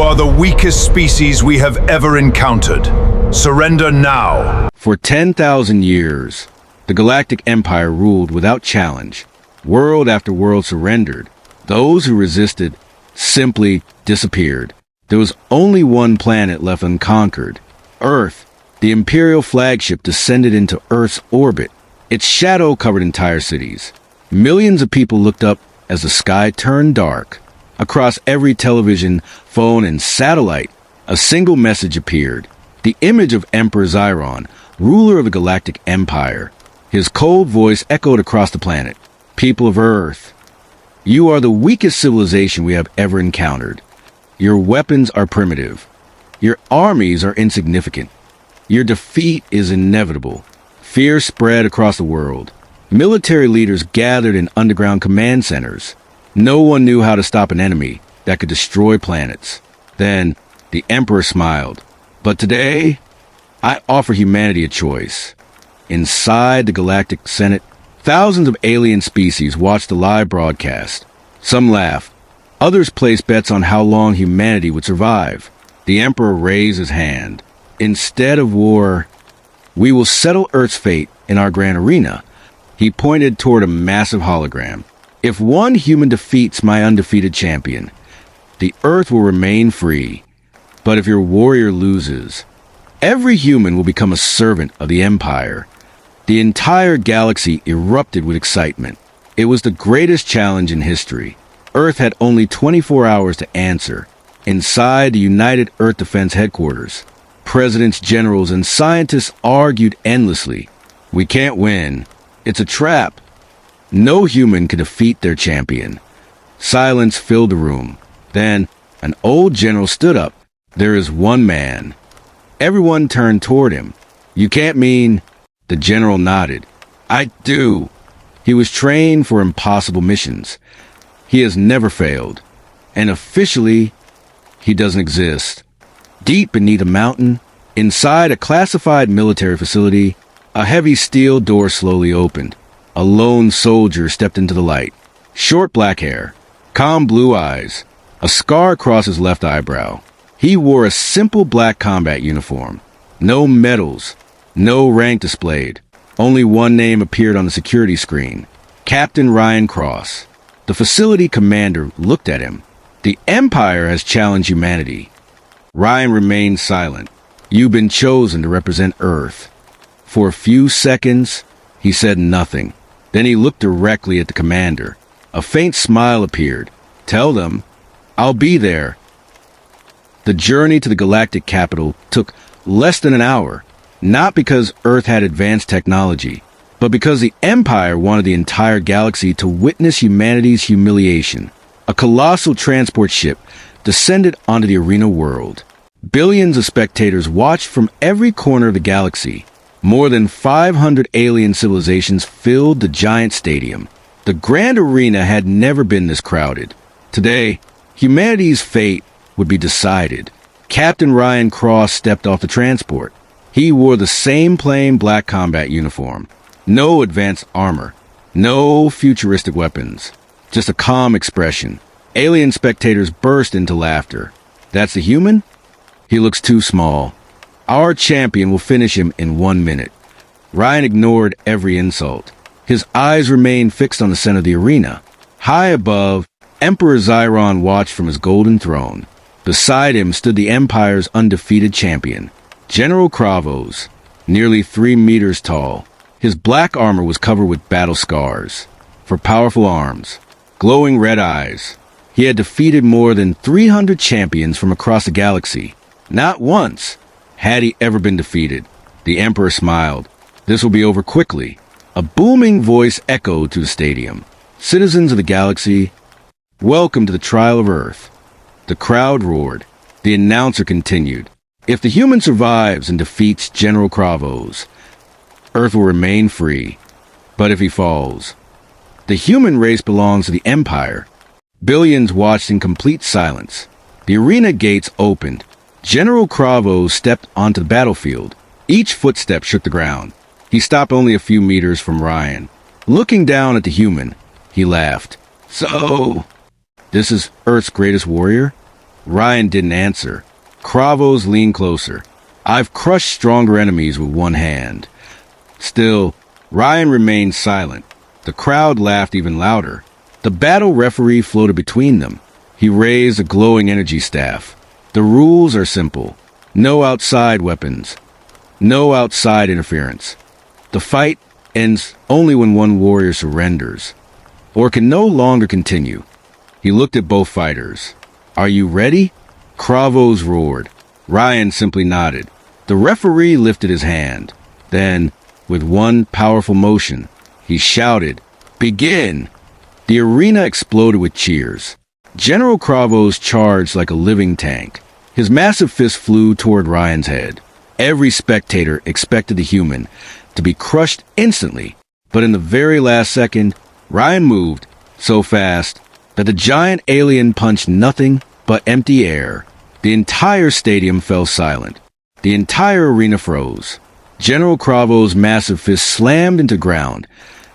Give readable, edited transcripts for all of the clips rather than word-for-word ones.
are the weakest species we have ever encountered. Surrender now. For 10,000 years, the Galactic Empire ruled without challenge. World after world surrendered. Those who resisted simply disappeared. There was only one planet left unconquered, Earth. The Imperial flagship descended into Earth's orbit. Its shadow covered entire cities. Millions of people looked up as the sky turned dark. Across every television, phone, and satellite, a single message appeared. The image of Emperor Xiron, ruler of the Galactic Empire. His cold voice echoed across the planet. People of Earth, you are the weakest civilization we have ever encountered. Your weapons are primitive. Your armies are insignificant. Your defeat is inevitable. Fear spread across the world. Military leaders gathered in underground command centers. No one knew how to stop an enemy that could destroy planets. Then, the Emperor smiled. But today, I offer humanity a choice. Inside the Galactic Senate, thousands of alien species watched the live broadcast. Some laughed. Others placed bets on how long humanity would survive. The Emperor raised his hand. Instead of war, we will settle Earth's fate in our grand arena. He pointed toward a massive hologram. If one human defeats my undefeated champion, the Earth will remain free. But if your warrior loses, every human will become a servant of the Empire. The entire galaxy erupted with excitement. It was the greatest challenge in history. Earth had only 24 hours to answer. Inside the United Earth Defense Headquarters, presidents, generals, and scientists argued endlessly. We can't win. It's a trap. No human could defeat their champion. Silence filled the room. Then, an old general stood up. There is one man. Everyone turned toward him. You can't mean... The general nodded. I do. He was trained for impossible missions. He has never failed. And officially, he doesn't exist. Deep beneath a mountain, inside a classified military facility, a heavy steel door slowly opened. A lone soldier stepped into the light. Short black hair, calm blue eyes, a scar across his left eyebrow. He wore a simple black combat uniform. No medals, no rank displayed. Only one name appeared on the security screen. Captain Ryan Cross. The facility commander looked at him. The Empire has challenged humanity. Ryan remained silent. You've been chosen to represent Earth. For a few seconds, he said nothing. Then he looked directly at the commander. A faint smile appeared. Tell them, I'll be there. The journey to the galactic capital took less than an hour, not because Earth had advanced technology, but because the Empire wanted the entire galaxy to witness humanity's humiliation. A colossal transport ship descended onto the arena world. Billions of spectators watched from every corner of the galaxy. More than 500 alien civilizations filled the giant stadium. The grand arena had never been this crowded. Today, humanity's fate would be decided. Captain Ryan Cross stepped off the transport. He wore the same plain black combat uniform. No advanced armor. No futuristic weapons. Just a calm expression. Alien spectators burst into laughter. That's the human? He looks too small. Our champion will finish him in 1 minute. Ryan ignored every insult. His eyes remained fixed on the center of the arena. High above, Emperor Xiron watched from his golden throne. Beside him stood the Empire's undefeated champion, General Kravos, nearly 3 meters tall. His black armor was covered with battle scars. For powerful arms, glowing red eyes, he had defeated more than 300 champions from across the galaxy. Not once had he ever been defeated. The Emperor smiled. This will be over quickly. A booming voice echoed through the stadium. Citizens of the galaxy, welcome to the trial of Earth. The crowd roared. The announcer continued. If the human survives and defeats General Kravos, Earth will remain free. But if he falls, the human race belongs to the Empire. Billions watched in complete silence. The arena gates opened. General Kravos stepped onto the battlefield. Each footstep shook the ground. He stopped only a few meters from Ryan. Looking down at the human, he laughed. So, this is Earth's greatest warrior? Ryan didn't answer. Kravos leaned closer. I've crushed stronger enemies with one hand. Still, Ryan remained silent. The crowd laughed even louder. The battle referee floated between them. He raised a glowing energy staff. The rules are simple. No outside weapons. No outside interference. The fight ends only when one warrior surrenders, or can no longer continue. He looked at both fighters. Are you ready? Kravos roared. Ryan simply nodded. The referee lifted his hand. Then, with one powerful motion, he shouted, "Begin!" The arena exploded with cheers. General Kravos charged like a living tank. His massive fist flew toward Ryan's head. Every spectator expected the human to be crushed instantly, but in the very last second, Ryan moved so fast that the giant alien punched nothing but empty air. The entire stadium fell silent. The entire arena froze. General Kravos' massive fist slammed into ground,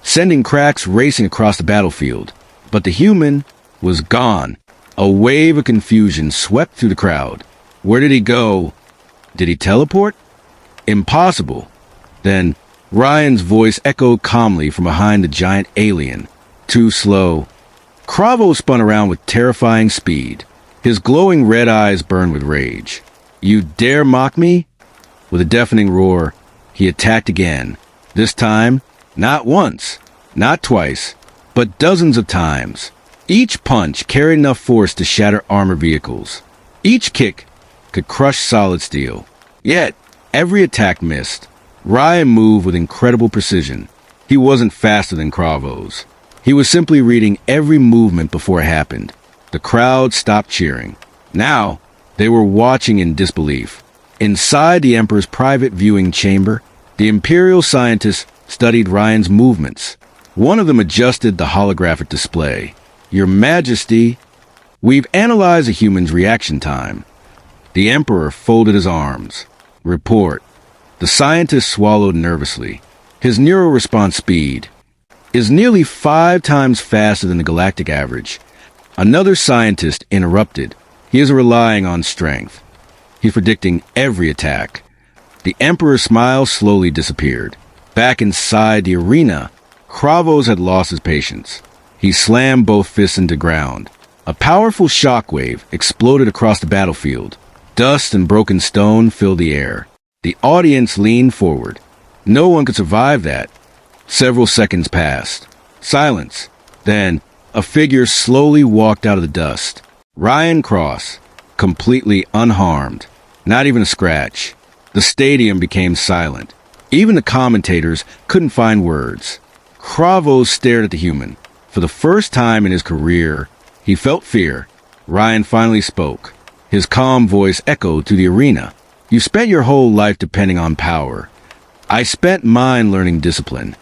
sending cracks racing across the battlefield. But the human was gone. A wave of confusion swept through the crowd. Where did he go? Did he teleport? Impossible. Then, Ryan's voice echoed calmly from behind the giant alien. Too slow. Kravos spun around with terrifying speed. His glowing red eyes burned with rage. You dare mock me? With a deafening roar, he attacked again. This time, not once, not twice, but dozens of times. Each punch carried enough force to shatter armor vehicles. Each kick could crush solid steel. Yet, every attack missed. Ryan moved with incredible precision. He wasn't faster than Kravos. He was simply reading every movement before it happened. The crowd stopped cheering. Now, they were watching in disbelief. Inside the Emperor's private viewing chamber, the Imperial scientists studied Ryan's movements. One of them adjusted the holographic display. Your Majesty, we've analyzed a human's reaction time. The Emperor folded his arms. Report. The scientist swallowed nervously. His neural response speed is nearly 5 times faster than the galactic average. Another scientist interrupted. He is relying on strength. He's predicting every attack. The Emperor's smile slowly disappeared. Back inside the arena, Kravos had lost his patience. He slammed both fists into ground. A powerful shockwave exploded across the battlefield. Dust and broken stone filled the air. The audience leaned forward. No one could survive that. Several seconds passed. Silence. Then, a figure slowly walked out of the dust. Ryan Cross, completely unharmed. Not even a scratch. The stadium became silent. Even the commentators couldn't find words. Kravos stared at the human. For the first time in his career, he felt fear. Ryan finally spoke. His calm voice echoed through the arena. You spent your whole life depending on power. I spent mine learning discipline.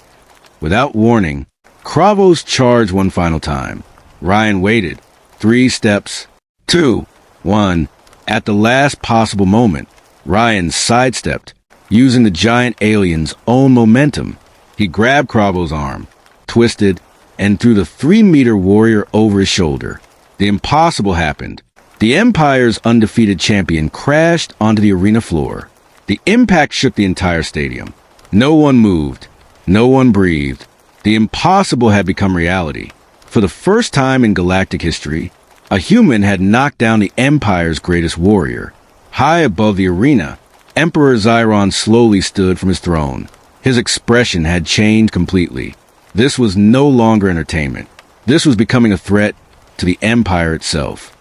Without warning, Kravos charged one final time. Ryan waited. 3 steps. 2. 1. At the last possible moment, Ryan sidestepped, using the giant alien's own momentum. He grabbed Kravos' arm, twisted, and threw the 3-meter warrior over his shoulder. The impossible happened. The Empire's undefeated champion crashed onto the arena floor. The impact shook the entire stadium. No one moved. No one breathed. The impossible had become reality. For the first time in galactic history, a human had knocked down the Empire's greatest warrior. High above the arena, Emperor Zyron slowly stood from his throne. His expression had changed completely. This was no longer entertainment. This was becoming a threat to the Empire itself.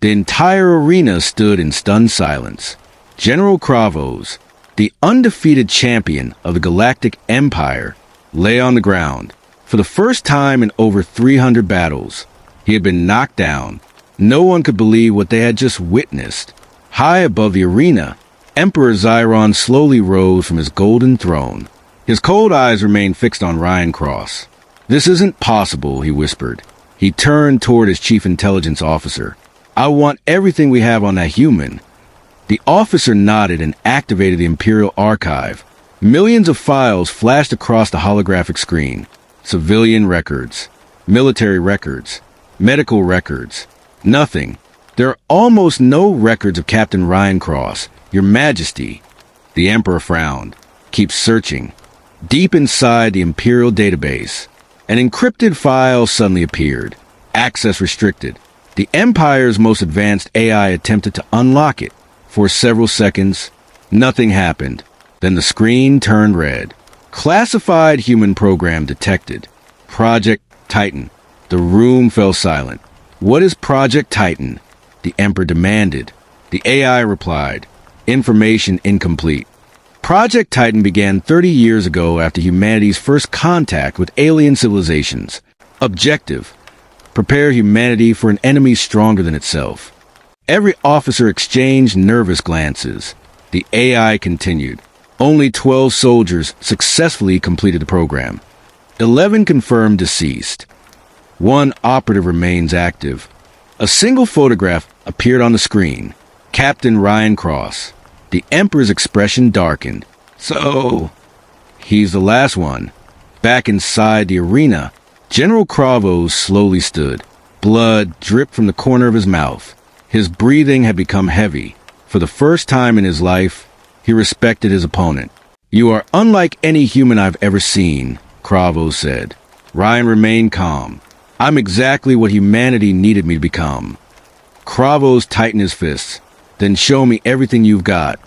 The entire arena stood in stunned silence. General Kravos, the undefeated champion of the Galactic Empire, lay on the ground. For the first time in over 300 battles, he had been knocked down. No one could believe what they had just witnessed. High above the arena, Emperor Zyron slowly rose from his golden throne. His cold eyes remained fixed on Ryan Cross. This isn't possible, he whispered. He turned toward his chief intelligence officer. I want everything we have on that human. The officer nodded and activated the Imperial Archive. Millions of files flashed across the holographic screen. Civilian records, military records, medical records. Nothing. There are almost no records of Captain Ryan Cross, Your Majesty. The Emperor frowned. Keep searching. Deep inside the Imperial database, an encrypted file suddenly appeared. Access restricted. The Empire's most advanced AI attempted to unlock it. For several seconds, nothing happened. Then the screen turned red. Classified human program detected. Project Titan. The room fell silent. What is Project Titan? The Emperor demanded. The AI replied. Information incomplete. Project Titan began 30 years ago after humanity's first contact with alien civilizations. Objective: prepare humanity for an enemy stronger than itself. Every officer exchanged nervous glances. The AI continued. Only 12 soldiers successfully completed the program. 11 confirmed deceased. 1 operative remains active. A single photograph appeared on the screen. Captain Ryan Cross. The Emperor's expression darkened. So, he's the last one. Back inside the arena, General Kravos slowly stood. Blood dripped from the corner of his mouth. His breathing had become heavy. For the first time in his life, he respected his opponent. You are unlike any human I've ever seen, Kravos said. Ryan remained calm. I'm exactly what humanity needed me to become. Kravos tightened his fists. Then show me everything you've got.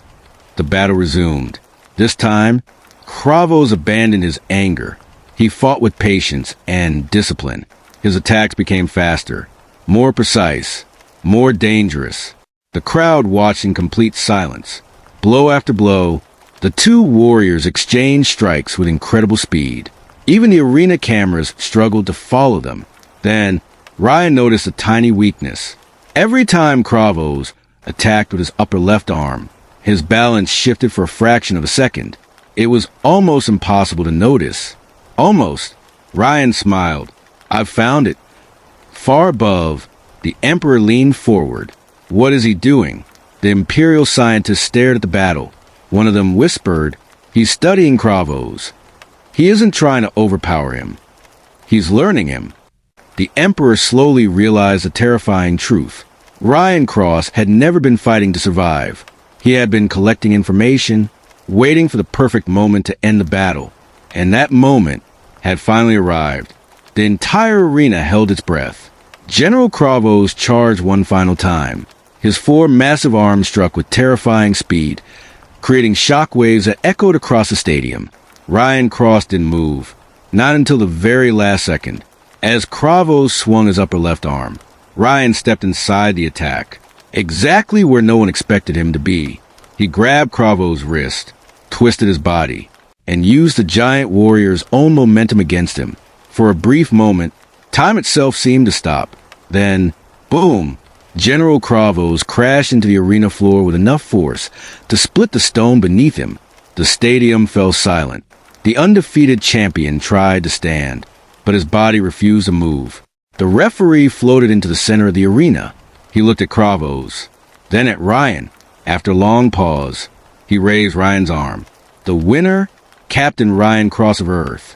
The battle resumed. This time, Kravos abandoned his anger. He fought with patience and discipline. His attacks became faster, more precise, more dangerous. The crowd watched in complete silence. Blow after blow, the two warriors exchanged strikes with incredible speed. Even the arena cameras struggled to follow them. Then, Ryan noticed a tiny weakness. Every time Kravos attacked with his upper left arm, his balance shifted for a fraction of a second. It was almost impossible to notice. Almost. Ryan smiled. I've found it. Far above, the Emperor leaned forward. What is he doing? The Imperial scientists stared at the battle. One of them whispered, he's studying Kravos. He isn't trying to overpower him. He's learning him. The Emperor slowly realized a terrifying truth. Ryan Cross had never been fighting to survive. He had been collecting information, waiting for the perfect moment to end the battle. And that moment had finally arrived. The entire arena held its breath. General Kravos charged one final time. His 4 massive arms struck with terrifying speed, creating shockwaves that echoed across the stadium. Ryan Cross didn't move, not until the very last second. As Kravos swung his upper left arm, Ryan stepped inside the attack, exactly where no one expected him to be. He grabbed Kravos' wrist, twisted his body, and used the giant warrior's own momentum against him. For a brief moment, time itself seemed to stop. Then, boom! General Kravos crashed into the arena floor with enough force to split the stone beneath him. The stadium fell silent. The undefeated champion tried to stand, but his body refused to move. The referee floated into the center of the arena. He looked at Kravos, then at Ryan. After a long pause, he raised Ryan's arm. The winner, Captain Ryan Cross of Earth.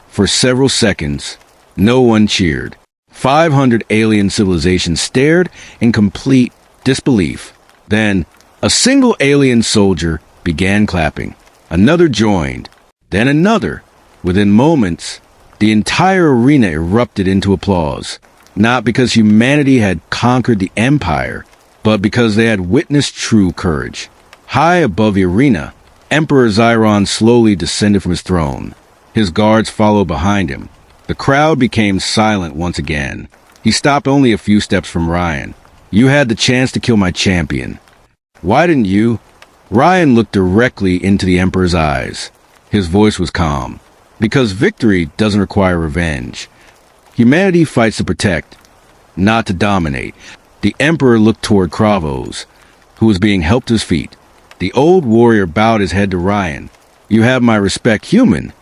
For several seconds, no one cheered. 500 alien civilizations stared in complete disbelief. Then, a single alien soldier began clapping. Another joined. Then another. Within moments, the entire arena erupted into applause. Not because humanity had conquered the Empire, but because they had witnessed true courage. High above the arena, Emperor Zyron slowly descended from his throne. His guards followed behind him. The crowd became silent once again. He stopped only a few steps from Ryan. You had the chance to kill my champion. Why didn't you? Ryan looked directly into the Emperor's eyes. His voice was calm. Because victory doesn't require revenge. Humanity fights to protect, not to dominate. The Emperor looked toward Kravos, who was being helped to his feet. The old warrior bowed his head to Ryan. You have my respect, human.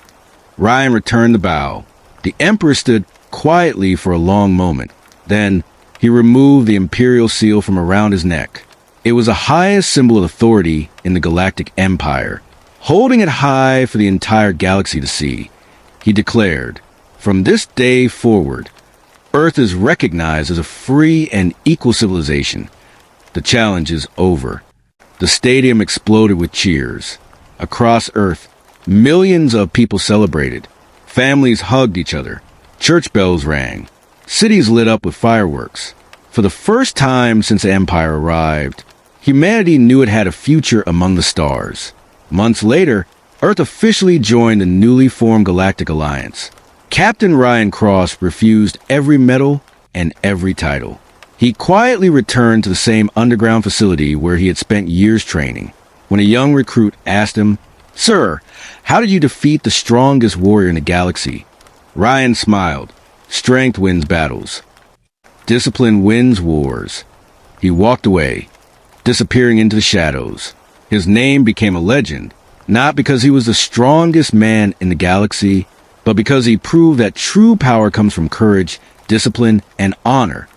Ryan returned the bow. The Emperor stood quietly for a long moment. Then, he removed the Imperial seal from around his neck. It was the highest symbol of authority in the Galactic Empire. Holding it high for the entire galaxy to see, he declared, from this day forward, Earth is recognized as a free and equal civilization. The challenge is over. The stadium exploded with cheers. Across Earth, millions of people celebrated. Families hugged each other. Church bells rang. Cities lit up with fireworks. For the first time since the Empire arrived, humanity knew it had a future among the stars. Months later, Earth officially joined the newly formed Galactic Alliance. Captain Ryan Cross refused every medal and every title. He quietly returned to the same underground facility where he had spent years training. When a young recruit asked him, "Sir, how did you defeat the strongest warrior in the galaxy?" Ryan smiled. Strength wins battles. Discipline wins wars. He walked away, disappearing into the shadows. His name became a legend, not because he was the strongest man in the galaxy, but because he proved that true power comes from courage, discipline, and honor,